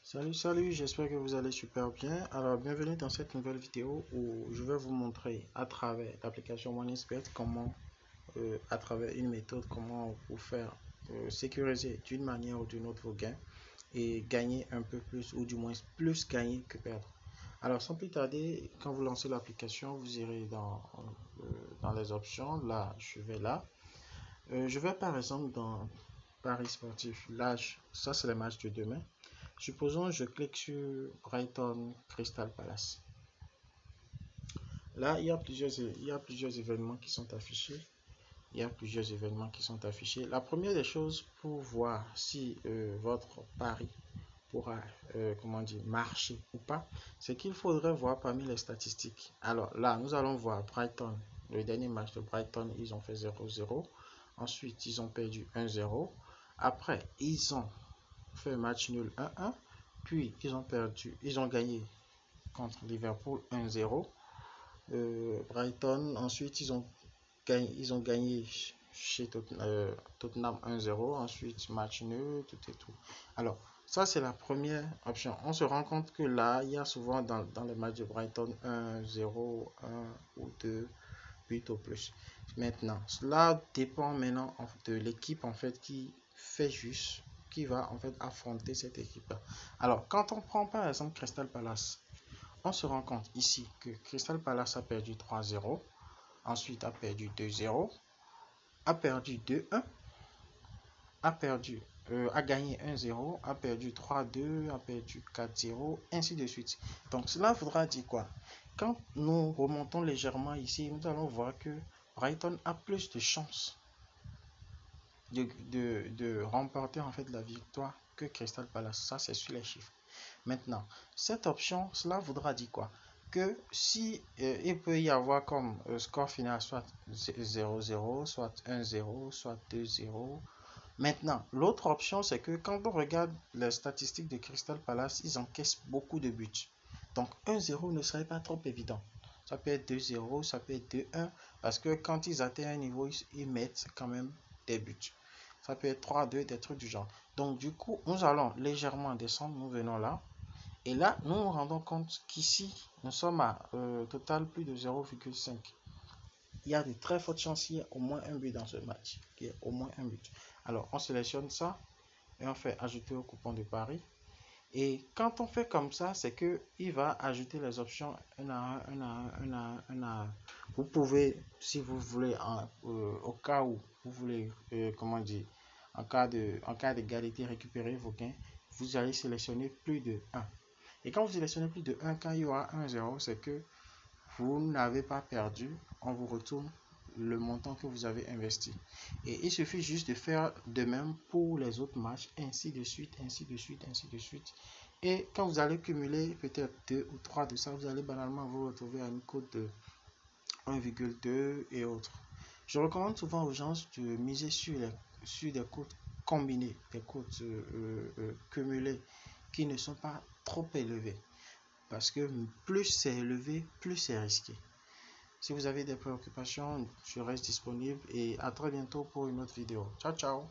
Salut, j'espère que vous allez super bien. Alors, bienvenue dans cette nouvelle vidéo où je vais vous montrer à travers l'application OneXpert comment, à travers une méthode, comment vous faire sécuriser d'une manière ou d'une autre vos gains et gagner un peu plus ou du moins plus gagner que perdre. Alors, sans plus tarder, quand vous lancez l'application, vous irez dans les options. Là, je vais là. Je vais par exemple dans Paris sportif. Là, ça c'est le match de demain. Supposons je clique sur Brighton Crystal Palace. Là, il y a plusieurs événements qui sont affichés. La première des choses pour voir si votre pari pourra marcher ou pas, c'est qu'il faudrait voir parmi les statistiques. Alors là, nous allons voir Brighton. Le dernier match de Brighton, ils ont fait 0-0. Ensuite, ils ont perdu 1-0. Après, ils ont fait match nul 1-1. Puis, ils ont gagné contre Liverpool 1-0. Brighton, ensuite, ils ont gagné chez Tottenham 1-0. Ensuite, match nul, tout et tout. Alors, ça, c'est la première option. On se rend compte que là, il y a souvent dans les matchs de Brighton 1-0, 1 ou 2 buts au plus. Maintenant, cela dépend maintenant de l'équipe en fait qui va en fait affronter cette équipe-là. Alors, quand on prend par exemple Crystal Palace, on se rend compte ici que Crystal Palace a perdu 3-0, ensuite a perdu 2-0, a perdu 2-1, a gagné 1-0, a perdu 3-2, a perdu 4-0, ainsi de suite. Donc cela voudra dire quoi? Quand nous remontons légèrement ici, nous allons voir que Brighton a plus de chances de remporter en fait la victoire que Crystal Palace. Ça, c'est sur les chiffres. Maintenant, cette option, cela voudra dire quoi? Que si il peut y avoir comme score final soit 0-0, soit 1-0, soit 2-0. Maintenant, l'autre option, c'est que quand on regarde les statistiques de Crystal Palace, ils encaissent beaucoup de buts. Donc 1-0 ne serait pas trop évident. Ça peut être 2-0, ça peut être 2-1, parce que quand ils atteignent un niveau, ils mettent quand même des buts. Ça peut être 3-2, des trucs du genre. Donc du coup, nous allons légèrement descendre, nous venons là. Et là, nous nous rendons compte qu'ici, nous sommes à total plus de 0,5. Il y a de très fortes chances qu'il y ait au moins un but dans ce match. Il y ait au moins un but. Alors, on sélectionne ça et on fait ajouter au coupon de Paris. Et quand on fait comme ça, c'est que il va ajouter les options un à un. Vous pouvez, si vous voulez, au cas où vous voulez, en cas d'égalité, récupérer vos gains, vous allez sélectionner plus de 1. Et quand vous sélectionnez plus de 1, quand il y aura 1-0, c'est que vous n'avez pas perdu. On vous retourne le montant que vous avez investi. Et il suffit juste de faire de même pour les autres matchs, ainsi de suite, ainsi de suite, ainsi de suite. Et quand vous allez cumuler peut-être 2 ou 3 de ça, vous allez banalement vous retrouver à une cote de 1,2 et autres. Je recommande souvent aux gens de miser sur des cotes combinées, des cotes cumulées qui ne sont pas trop élevées. Parce que plus c'est élevé, plus c'est risqué. Si vous avez des préoccupations, je reste disponible et à très bientôt pour une autre vidéo. Ciao, ciao!